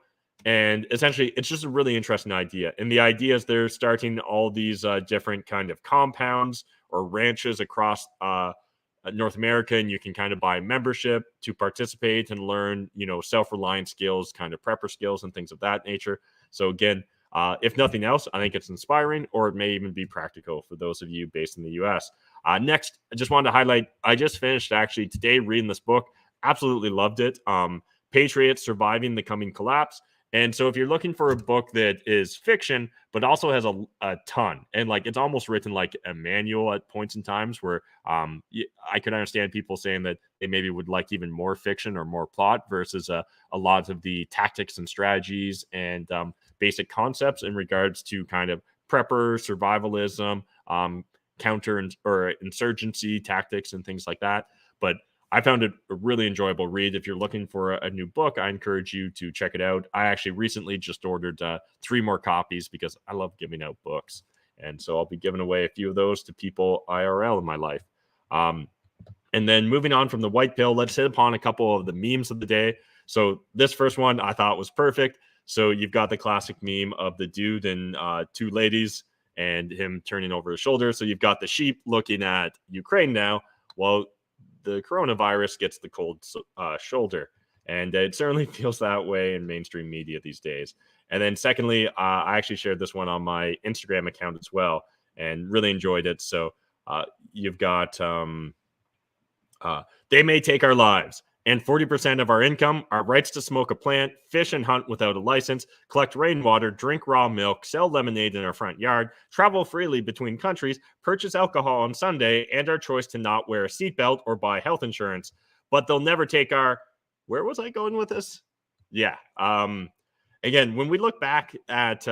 And essentially, it's just a really interesting idea. And the idea is they're starting all these different kind of compounds or ranches across North America, and you can kind of buy membership to participate and learn, self-reliant skills, kind of prepper skills and things of that nature. So again, if nothing else, I think it's inspiring, or it may even be practical for those of you based in the US. Next, I just wanted to highlight, I just finished actually today reading this book. Absolutely loved it. Patriots Surviving the Coming Collapse. And so if you're looking for a book that is fiction, but also has a ton, and like it's almost written like a manual at points in times where I could understand people saying that they maybe would like even more fiction or more plot versus a lot of the tactics and strategies and basic concepts in regards to kind of prepper, survivalism, counter or insurgency tactics and things like that. But I found it a really enjoyable read. If you're looking for a new book, I encourage you to check it out. I actually recently just ordered 3 more copies because I love giving out books. And so I'll be giving away a few of those to people IRL in my life. And then moving on from the white pill, let's hit upon a couple of the memes of the day. So this first one I thought was perfect. So you've got the classic meme of the dude and 2 ladies and him turning over his shoulder. So you've got the sheep looking at Ukraine now. Well, the coronavirus gets the cold shoulder, and it certainly feels that way in mainstream media these days. And then secondly, I actually shared this one on my Instagram account as well and really enjoyed it. So you've got they may take our lives and 40% of our income, our rights to smoke a plant, fish and hunt without a license, collect rainwater, drink raw milk, sell lemonade in our front yard, travel freely between countries, purchase alcohol on Sunday, and our choice to not wear a seatbelt or buy health insurance. But they'll never take our... Where was I going with this? Yeah. Again, when we look back at,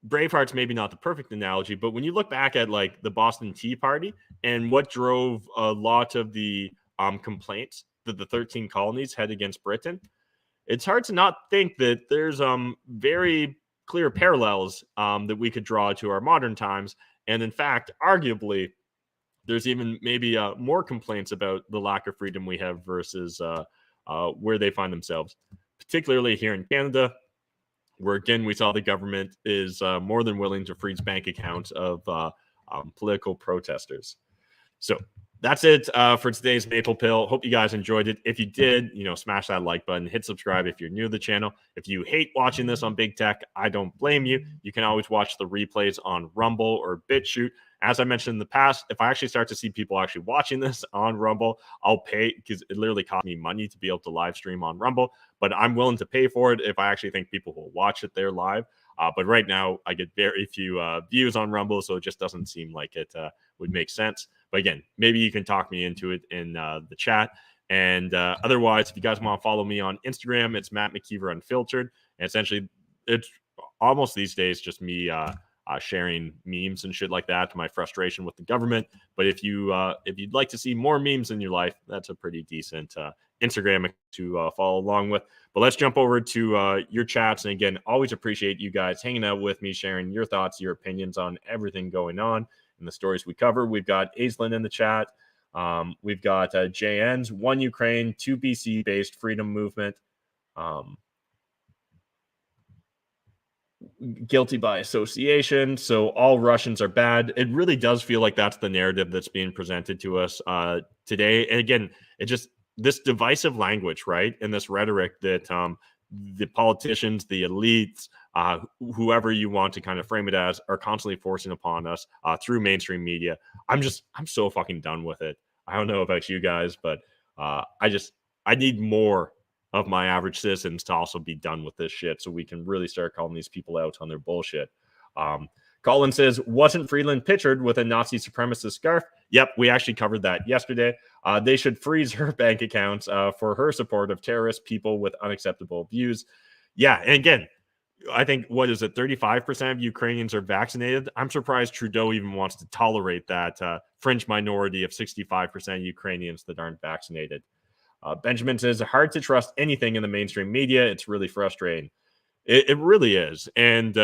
Braveheart's maybe not the perfect analogy, but when you look back at like the Boston Tea Party and what drove a lot of the complaints that the 13 colonies had against Britain, it's hard to not think that there's very clear parallels that we could draw to our modern times. And in fact, arguably, there's even maybe more complaints about the lack of freedom we have versus where they find themselves, particularly here in Canada. where again we saw the government is more than willing to freeze bank accounts of political protesters. So that's it for today's Maple Pill. Hope you guys enjoyed it. If you did, smash that like button, hit subscribe if you're new to the channel. If you hate watching this on Big Tech, I don't blame you. You can always watch the replays on Rumble or BitChute. As I mentioned in the past, if I actually start to see people actually watching this on Rumble, I'll pay, because it literally cost me money to be able to live stream on Rumble, but I'm willing to pay for it if I actually think people will watch it there live. But right now, I get very few views on Rumble, so it just doesn't seem like it would make sense. But again, maybe you can talk me into it in the chat. And otherwise, if you guys want to follow me on Instagram, it's Matt McKeever Unfiltered. And essentially, it's almost these days just me sharing memes and shit like that to my frustration with the government. But if you'd like to see more memes in your life, that's a pretty decent Instagram to follow along with. But let's jump over to your chats. And again, always appreciate you guys hanging out with me, sharing your thoughts, your opinions on everything going on and the stories we cover. We've got Aislinn in the chat. We've got JN's One Ukraine, 2 BC based freedom movement. Guilty by association. So all Russians are bad. It really does feel like that's the narrative that's being presented to us today. And again, it just, this divisive language, right? And this rhetoric that the politicians, the elites, whoever you want to kind of frame it as, are constantly forcing upon us through mainstream media. I'm so fucking done with it. I don't know about you guys, but I need more of my average citizens to also be done with this shit so we can really start calling these people out on their bullshit. Colin says, wasn't Freeland pictured with a Nazi supremacist scarf? Yep, we actually covered that yesterday. They should freeze her bank accounts for her support of terrorist people with unacceptable views. Yeah, and again, I think, 35% of Ukrainians are vaccinated? I'm surprised Trudeau even wants to tolerate that fringe minority of 65% Ukrainians that aren't vaccinated. Benjamin says, hard to trust anything in the mainstream media. It's really frustrating. It really is. And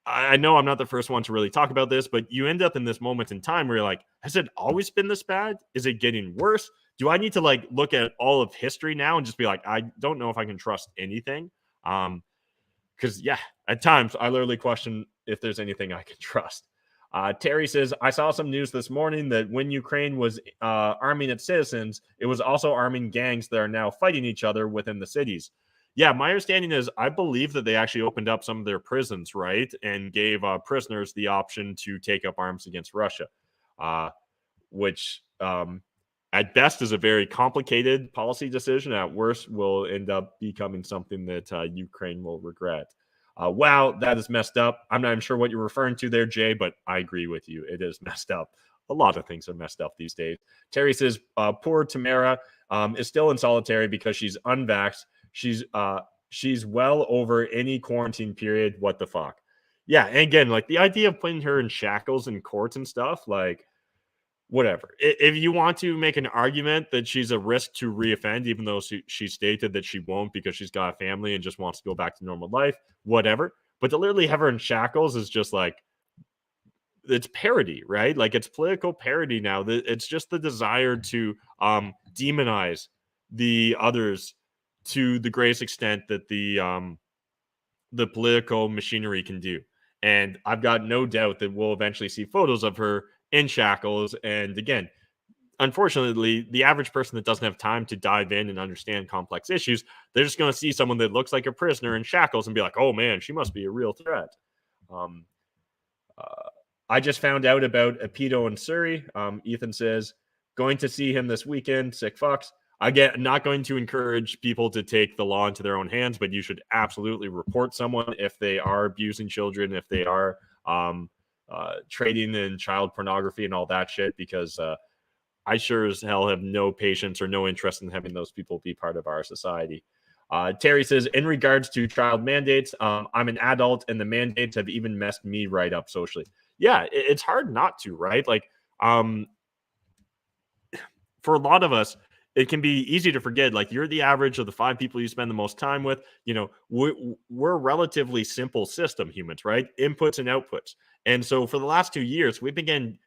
I know I'm not the first one to really talk about this, but you end up in this moment in time where you're like, has it always been this bad? Is it getting worse? Do I need to look at all of history now and just be like, I don't know if I can trust anything? Because yeah, at times I literally question if there's anything I can trust. Terry says, I saw some news this morning that when Ukraine was arming its citizens, it was also arming gangs that are now fighting each other within the cities. Yeah, my understanding is I believe that they actually opened up some of their prisons, right, and gave prisoners the option to take up arms against Russia, which at best is a very complicated policy decision. At worst, will end up becoming something that Ukraine will regret. Wow, that is messed up. I'm not even sure what you're referring to there, Jay, but I agree with you. It is messed up. A lot of things are messed up these days. Terry says, poor Tamara is still in solitary because she's unvaxxed. She's well over any quarantine period. What the fuck? Yeah, and again, the idea of putting her in shackles in courts and stuff, whatever. If you want to make an argument that she's a risk to reoffend, even though she stated that she won't because she's got a family and just wants to go back to normal life, whatever. But to literally have her in shackles is just it's parody, right? It's political parody now. It's just the desire to demonize the others to the greatest extent that the political machinery can do. And I've got no doubt that we'll eventually see photos of her in shackles. And again, unfortunately, the average person that doesn't have time to dive in and understand complex issues, they're just going to see someone that looks like a prisoner in shackles and be like, oh man, she must be a real threat. I just found out about a pedo in Surrey. Ethan says, going to see him this weekend. Sick fucks. Again, not going to encourage people to take the law into their own hands, but you should absolutely report someone if they are abusing children, if they are trading in child pornography and all that shit, because I sure as hell have no patience or no interest in having those people be part of our society. Terry says, in regards to child mandates, I'm an adult and the mandates have even messed me right up socially. Yeah, it's hard not to, right? For a lot of us, it can be easy to forget, you're the average of the 5 people you spend the most time with. We're a relatively simple system, humans, right? Inputs and outputs. And so for the last 2 years, we've been getting,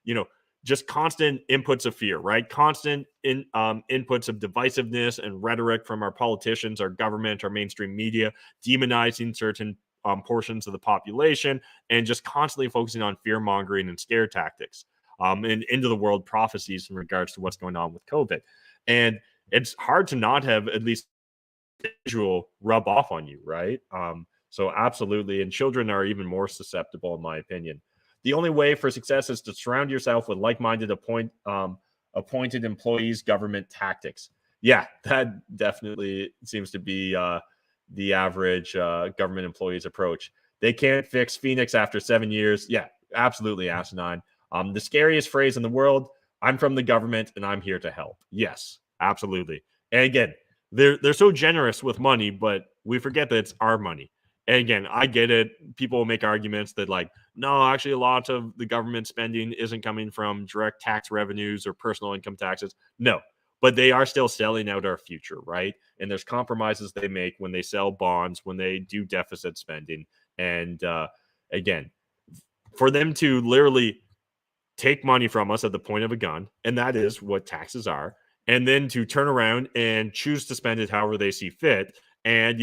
just constant inputs of fear, right? Constant inputs of divisiveness and rhetoric from our politicians, our government, our mainstream media, demonizing certain portions of the population, and just constantly focusing on fear mongering and scare tactics, and into the world prophecies in regards to what's going on with COVID. And it's hard to not have at least visual rub off on you, right? So absolutely. And children are even more susceptible, in my opinion. The only way for success is to surround yourself with like-minded appointed employees, government tactics. Yeah, that definitely seems to be the average government employee's approach. They can't fix Phoenix after 7 years. Yeah, absolutely asinine. The scariest phrase in the world, I'm from the government and I'm here to help. Yes, absolutely. And again, they're so generous with money, but we forget that it's our money. And again, I get it. People will make arguments that like, no, actually a lot of the government spending isn't coming from direct tax revenues or personal income taxes. No, but they are still selling out our future, right? And there's compromises they make when they sell bonds, when they do deficit spending. And again, for them to literally take money from us at the point of a gun, and that is what taxes are, and then to turn around and choose to spend it however they see fit. And,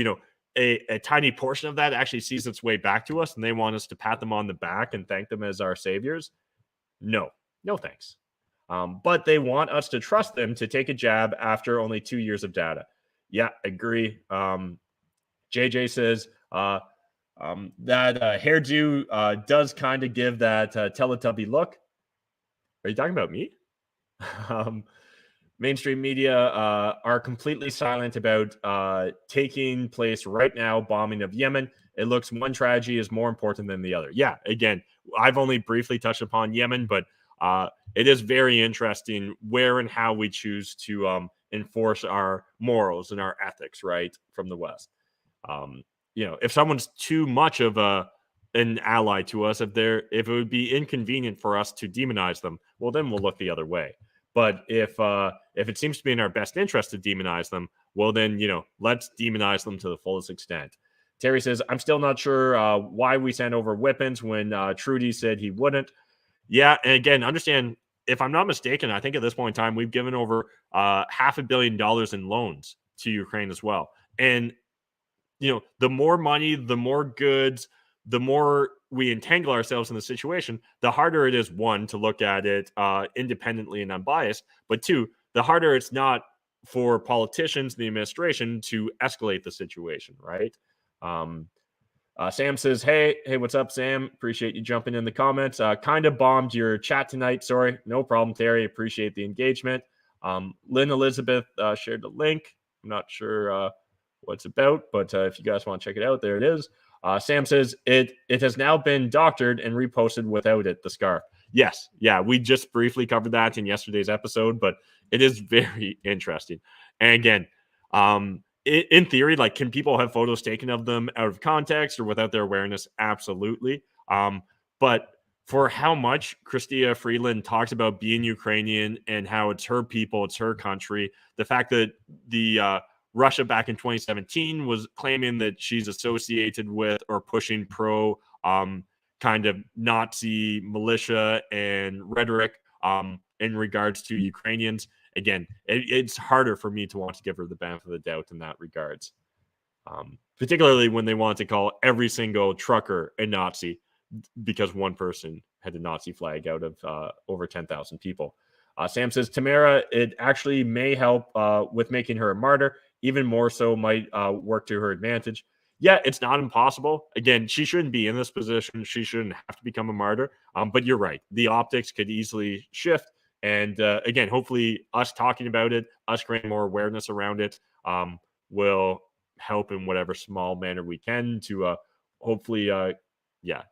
a tiny portion of that actually sees its way back to us, and they want us to pat them on the back and thank them as our saviors. No thanks. But they want us to trust them to take a jab after only 2 years of data. Yeah, agree. JJ says that hairdo does kind of give that Teletubby look. Are you talking about me? Mainstream media are completely silent about taking place right now bombing of Yemen. It looks one tragedy is more important than the other. Yeah, again, I've only briefly touched upon Yemen, but it is very interesting where and how we choose to enforce our morals and our ethics, right, from the West. If someone's too much of an ally to us, if it would be inconvenient for us to demonize them, well, then we'll look the other way. But if it seems to be in our best interest to demonize them, well, then, let's demonize them to the fullest extent. Terry says, I'm still not sure why we sent over weapons when Trudy said he wouldn't. Yeah, and again, understand, if I'm not mistaken, I think at this point in time, we've given over $500 million in loans to Ukraine as well. And, the more money, the more goods, the more we entangle ourselves in the situation, the harder it is, one, to look at it independently and unbiased, but two, the harder it's not for politicians, the administration, to escalate the situation, right? Sam says, hey, what's up, Sam? Appreciate you jumping in the comments. Kind of bombed your chat tonight. Sorry. No problem, Terry. Appreciate the engagement. Lynn Elizabeth shared the link. I'm not sure what it's about, but if you guys want to check it out, there it is. Sam says, it has now been doctored and reposted without it, the scarf. Yes. Yeah, we just briefly covered that in yesterday's episode, but it is very interesting. And again, in theory, like, can people have photos taken of them out of context or without their awareness? Absolutely. But for how much Chrystia Freeland talks about being Ukrainian and how it's her people, it's her country, the fact that the Russia back in 2017 was claiming that she's associated with or pushing pro kind of Nazi militia and rhetoric in regards to Ukrainians. Again, it's harder for me to want to give her the benefit of the doubt in that regards, particularly when they want to call every single trucker a Nazi because one person had a Nazi flag out of over 10,000 people. Sam says, Tamara, it actually may help with making her a martyr. Even more so might work to her advantage. Yeah, it's not impossible. Again, she shouldn't be in this position. She shouldn't have to become a martyr. But you're right. The optics could easily shift. And again, hopefully us talking about it, us creating more awareness around it will help in whatever small manner we can to hopefully,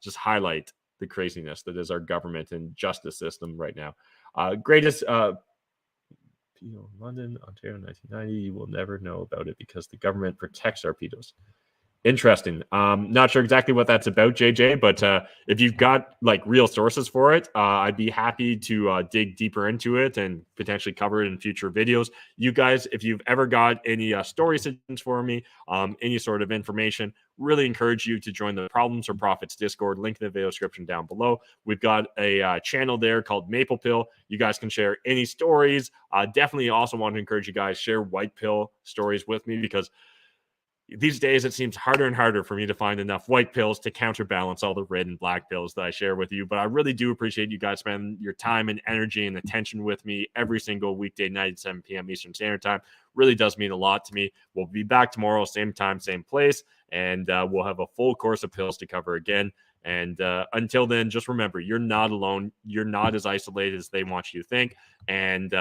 just highlight the craziness that is our government and justice system right now. Greatest... London, Ontario, 1990. You will never know about it because the government protects our pedos. Interesting. Not sure exactly what that's about, JJ, but if you've got like real sources for it, I'd be happy to dig deeper into it and potentially cover it in future videos. You guys, if you've ever got any story suggestions for me, any sort of information, really encourage you to join the Problems or Profits Discord, link in the video description down below. We've got a channel there called Maple Pill. You guys can share any stories. Definitely also want to encourage you guys share white pill stories with me because these days, it seems harder and harder for me to find enough white pills to counterbalance all the red and black pills that I share with you. But I really do appreciate you guys spending your time and energy and attention with me every single weekday night at 7 p.m. Eastern Standard Time. Really does mean a lot to me. We'll be back tomorrow, same time, same place, and we'll have a full course of pills to cover again. And until then, just remember, you're not alone. You're not as isolated as they want you to think. And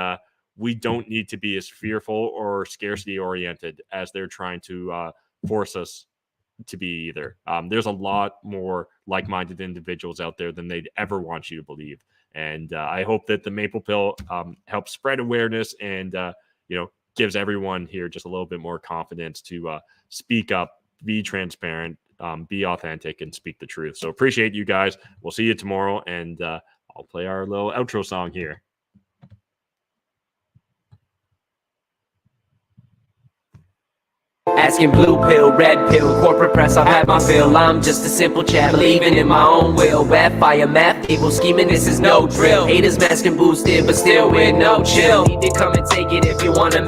we don't need to be as fearful or scarcity oriented as they're trying to force us to be either. There's a lot more like-minded individuals out there than they'd ever want you to believe. And I hope that the Maple Pill helps spread awareness and, gives everyone here just a little bit more confidence to speak up, be transparent, be authentic, and speak the truth. So appreciate you guys. We'll see you tomorrow. And I'll play our little outro song here. Asking blue pill, red pill, corporate press, I've had my fill. I'm just a simple chap, believing in my own will. Web fire, math, people scheming, this is no drill. Haters masking boosted, but still with no chill. Need to come and take it if you wanna.